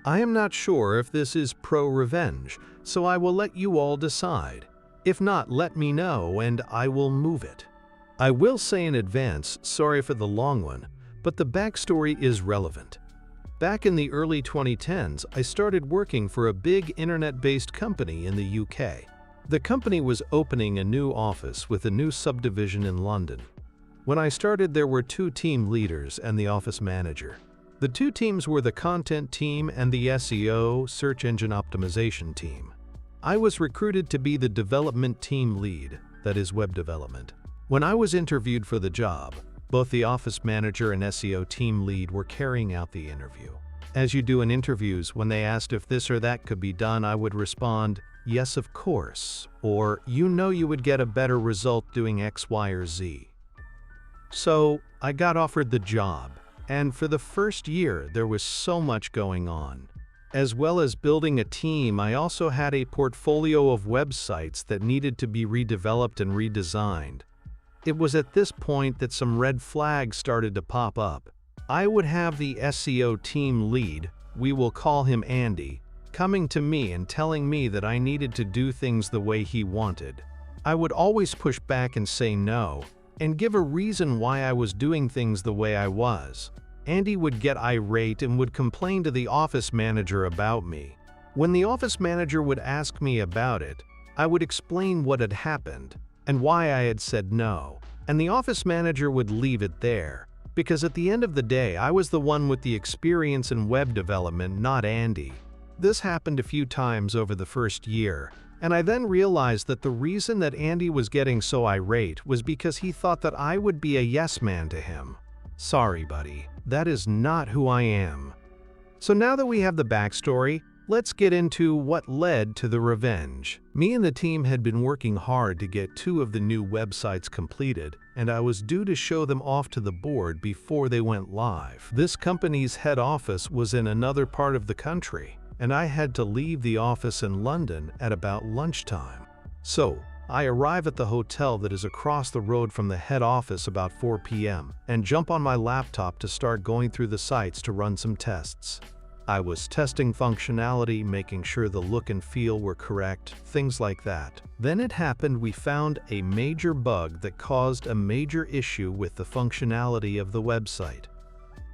I am not sure if this is pro-revenge, so I will let you all decide. If not, let me know and I will move it. I will say in advance, sorry for the long one, but the backstory is relevant. Back in the early 2010s, I started working for a big internet-based company in the UK. The company was opening a new office with a new subdivision in London. When I started, there were 2 team leaders and the office manager. The 2 teams were the content team and the SEO, search engine optimization team. I was recruited to be the development team lead, that is web development. When I was interviewed for the job, both the office manager and SEO team lead were carrying out the interview. As you do in interviews, when they asked if this or that could be done, I would respond, yes, of course, or you know you would get a better result doing X, Y, or Z. So I got offered the job, and for the first year there was so much going on. As well as building a team, I also had a portfolio of websites that needed to be redeveloped and redesigned. It was at this point that some red flags started to pop up. I would have the SEO team lead, we will call him Andy, coming to me and telling me that I needed to do things the way he wanted. I would always push back and say no, and give a reason why I was doing things the way I was. Andy would get irate and would complain to the office manager about me. When the office manager would ask me about it, I would explain what had happened and why I had said no, and the office manager would leave it there, because at the end of the day I was the one with the experience in web development, not Andy. This happened a few times over the first year, and I then realized that the reason that Andy was getting so irate was because he thought that I would be a yes man to him. Sorry, buddy, that is not who I am. So now that we have the backstory, let's get into what led to the revenge. Me and the team had been working hard to get 2 of the new websites completed, and I was due to show them off to the board before they went live. This company's head office was in another part of the country, and I had to leave the office in London at about lunchtime. So I arrive at the hotel that is across the road from the head office about 4 p.m. and jump on my laptop to start going through the sites to run some tests. I was testing functionality, making sure the look and feel were correct, things like that. Then it happened, we found a major bug that caused a major issue with the functionality of the website.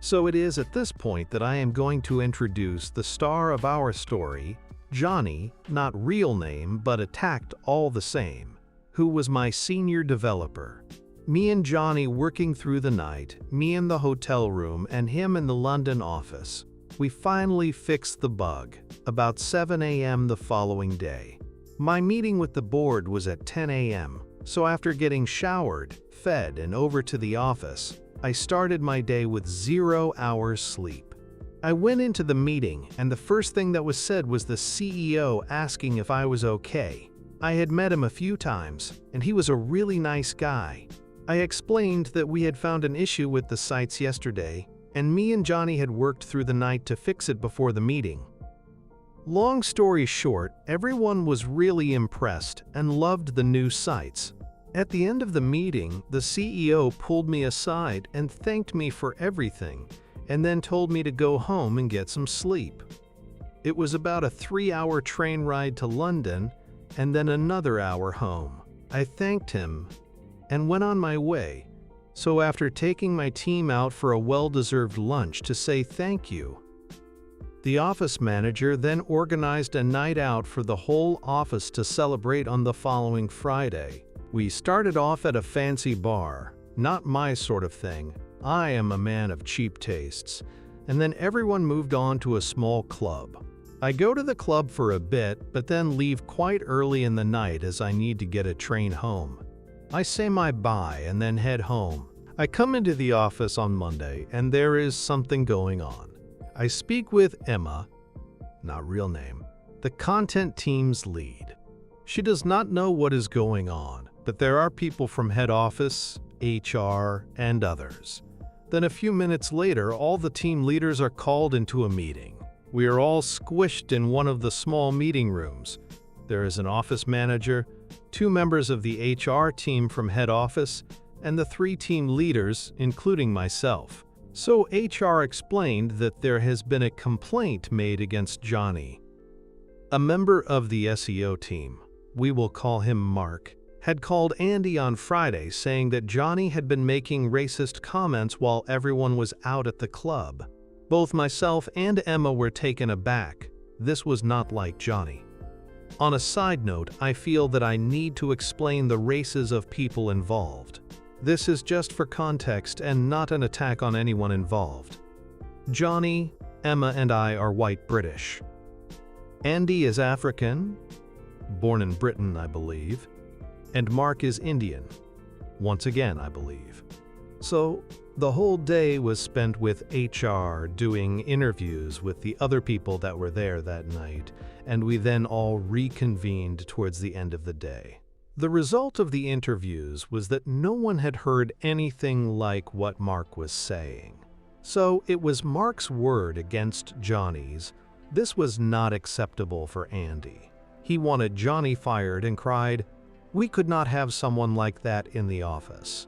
So it is at this point that I am going to introduce the star of our story, Johnny, not real name but attacked all the same, who was my senior developer. Me and Johnny working through the night, me in the hotel room and him in the London office. We finally fixed the bug, about 7 a.m. the following day. My meeting with the board was at 10 a.m., so after getting showered, fed and over to the office, I started my day with 0 hours sleep. I went into the meeting and the first thing that was said was the CEO asking if I was okay. I had met him a few times and he was a really nice guy. I explained that we had found an issue with the sites yesterday and me and Johnny had worked through the night to fix it before the meeting. Long story short, everyone was really impressed and loved the new sites. At the end of the meeting, the CEO pulled me aside and thanked me for everything, and then told me to go home and get some sleep. It was about a 3-hour train ride to London and then another hour home. I thanked him and went on my way. So after taking my team out for a well-deserved lunch to say thank you, the office manager then organized a night out for the whole office to celebrate on the following Friday. We started off at a fancy bar, not my sort of thing. I am a man of cheap tastes. And then everyone moved on to a small club. I go to the club for a bit, but then leave quite early in the night as I need to get a train home. I say my bye and then head home. I come into the office on Monday and there is something going on. I speak with Emma, not real name, the content team's lead. She does not know what is going on, but there are people from head office, HR, and others. Then a few minutes later, all the team leaders are called into a meeting. We are all squished in one of the small meeting rooms. There is an office manager, 2 members of the HR team from head office, and the 3 team leaders, including myself. So HR explained that there has been a complaint made against Johnny. A member of the SEO team, we will call him Mark, had called Andy on Friday saying that Johnny had been making racist comments while everyone was out at the club. Both myself and Emma were taken aback. This was not like Johnny. On a side note, I feel that I need to explain the races of people involved. This is just for context and not an attack on anyone involved. Johnny, Emma, and I are white British. Andy is African, born in Britain, I believe, and Mark is Indian, once again, I believe. So, the whole day was spent with HR doing interviews with the other people that were there that night, and we then all reconvened towards the end of the day. The result of the interviews was that no one had heard anything like what Mark was saying. So it was Mark's word against Johnny's. This was not acceptable for Andy. He wanted Johnny fired and cried, "We could not have someone like that in the office."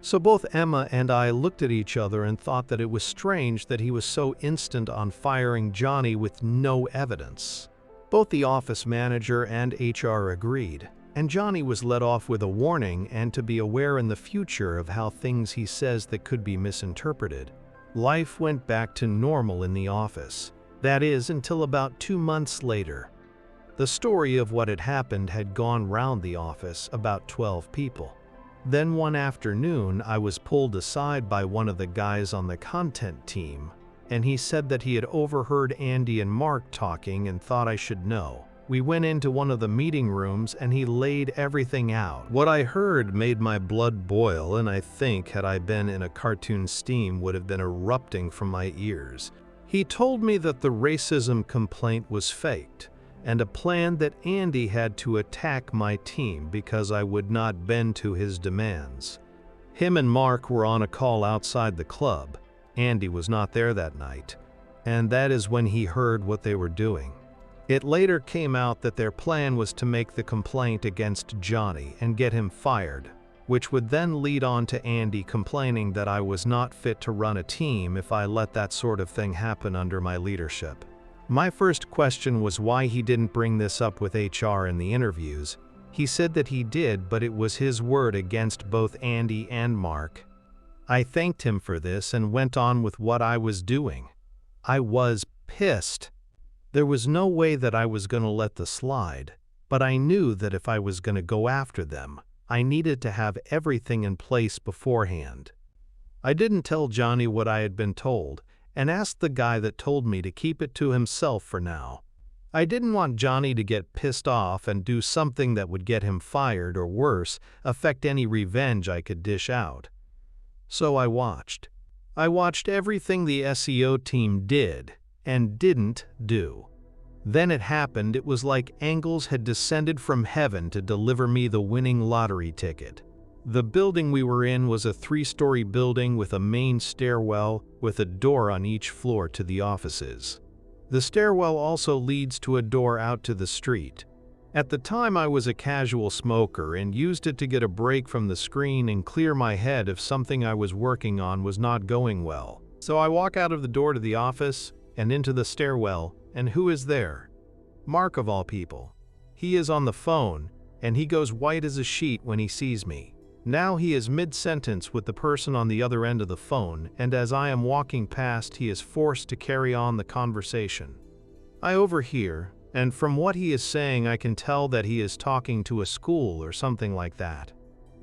So both Emma and I looked at each other and thought that it was strange that he was so instant on firing Johnny with no evidence. Both the office manager and HR agreed, and Johnny was let off with a warning and to be aware in the future of how things he says that could be misinterpreted. Life went back to normal in the office. That is, until about 2 months later. The story of what had happened had gone round the office, about 12 people. Then one afternoon, I was pulled aside by one of the guys on the content team, and he said that he had overheard Andy and Mark talking and thought I should know. We went into one of the meeting rooms and he laid everything out. What I heard made my blood boil, and I think had I been in a cartoon, steam would have been erupting from my ears. He told me that the racism complaint was faked, and a plan that Andy had to attack my team because I would not bend to his demands. Him and Mark were on a call outside the club. Andy was not there that night, and that is when he heard what they were doing. It later came out that their plan was to make the complaint against Johnny and get him fired, which would then lead on to Andy complaining that I was not fit to run a team if I let that sort of thing happen under my leadership. My first question was why he didn't bring this up with HR in the interviews. He said that he did, but it was his word against both Andy and Mark. I thanked him for this and went on with what I was doing. I was pissed. There was no way that I was going to let this slide, but I knew that if I was going to go after them, I needed to have everything in place beforehand. I didn't tell Johnny what I had been told, and asked the guy that told me to keep it to himself for now. I didn't want Johnny to get pissed off and do something that would get him fired or worse, affect any revenge I could dish out. So I watched. I watched everything the SEO team did and didn't do. Then it happened. It was like angels had descended from heaven to deliver me the winning lottery ticket. The building we were in was a 3-story building with a main stairwell with a door on each floor to the offices. The stairwell also leads to a door out to the street. At the time I was a casual smoker and used it to get a break from the screen and clear my head if something I was working on was not going well. So I walk out of the door to the office and into the stairwell, and who is there? Mark of all people. He is on the phone, and he goes white as a sheet when he sees me. Now he is mid-sentence with the person on the other end of the phone, and as I am walking past, he is forced to carry on the conversation. I overhear, and from what he is saying I can tell that he is talking to a school or something like that.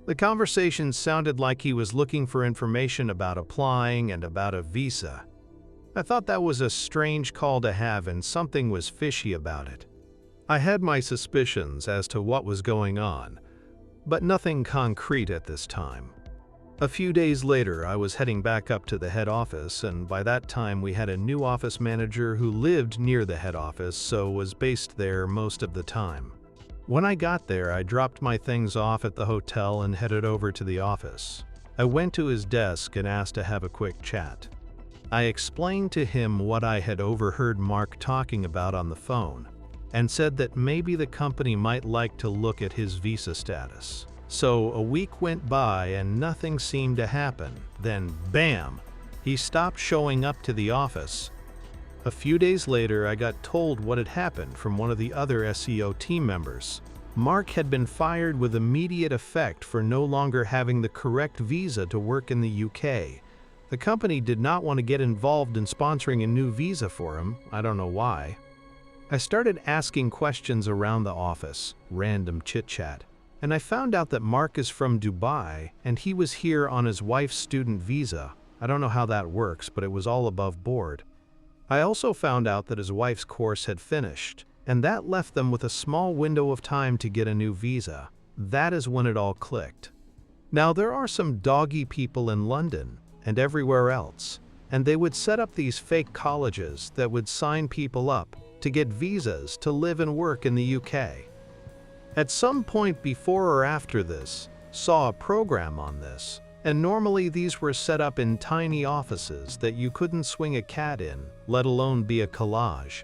The conversation sounded like he was looking for information about applying and about a visa. I thought that was a strange call to have and something was fishy about it. I had my suspicions as to what was going on, but nothing concrete at this time. A few days later, I was heading back up to the head office, and by that time we had a new office manager who lived near the head office, so was based there most of the time. When I got there, I dropped my things off at the hotel and headed over to the office. I went to his desk and asked to have a quick chat. I explained to him what I had overheard Mark talking about on the phone, and said that maybe the company might like to look at his visa status. So a week went by and nothing seemed to happen. Then, bam! He stopped showing up to the office. A few days later, I got told what had happened from one of the other SEO team members. Mark had been fired with immediate effect for no longer having the correct visa to work in the UK. The company did not want to get involved in sponsoring a new visa for him. I don't know why. I started asking questions around the office, random chit-chat, and I found out that Mark is from Dubai and he was here on his wife's student visa. I don't know how that works, but it was all above board. I also found out that his wife's course had finished, and that left them with a small window of time to get a new visa. That is when it all clicked. Now, there are some doggy people in London and everywhere else, and they would set up these fake colleges that would sign people up to get visas to live and work in the UK. At some point before or after this, saw a program on this, and normally these were set up in tiny offices that you couldn't swing a cat in, let alone be a collage.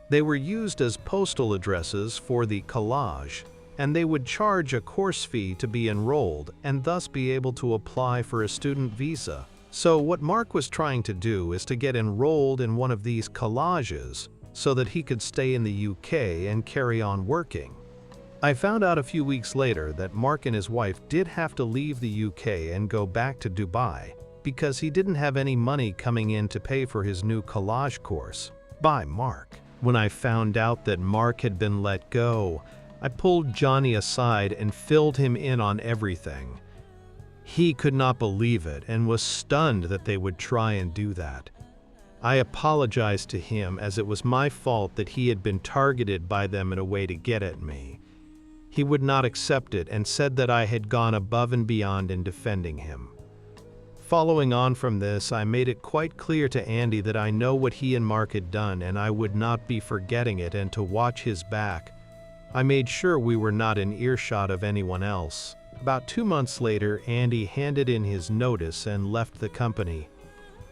They were used as postal addresses for the collage, and they would charge a course fee to be enrolled and thus be able to apply for a student visa. So what Mark was trying to do is to get enrolled in one of these collages so that he could stay in the UK and carry on working. I found out a few weeks later that Mark and his wife did have to leave the UK and go back to Dubai because he didn't have any money coming in to pay for his new collage course by Mark. When I found out that Mark had been let go, I pulled Johnny aside and filled him in on everything. He could not believe it and was stunned that they would try and do that. I apologized to him as it was my fault that he had been targeted by them in a way to get at me. He would not accept it and said that I had gone above and beyond in defending him. Following on from this, I made it quite clear to Andy that I know what he and Mark had done and I would not be forgetting it and to watch his back. I made sure we were not in earshot of anyone else. About 2 months later, Andy handed in his notice and left the company,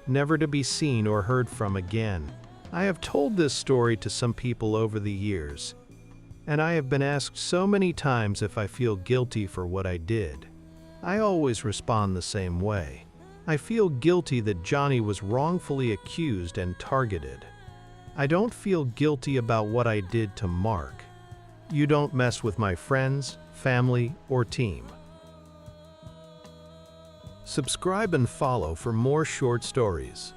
never to be seen or heard from again. I have told this story to some people over the years, and I have been asked so many times if I feel guilty for what I did. I always respond the same way. I feel guilty that Johnny was wrongfully accused and targeted. I don't feel guilty about what I did to Mark. You don't mess with my friends, family, or team. Subscribe and follow for more short stories.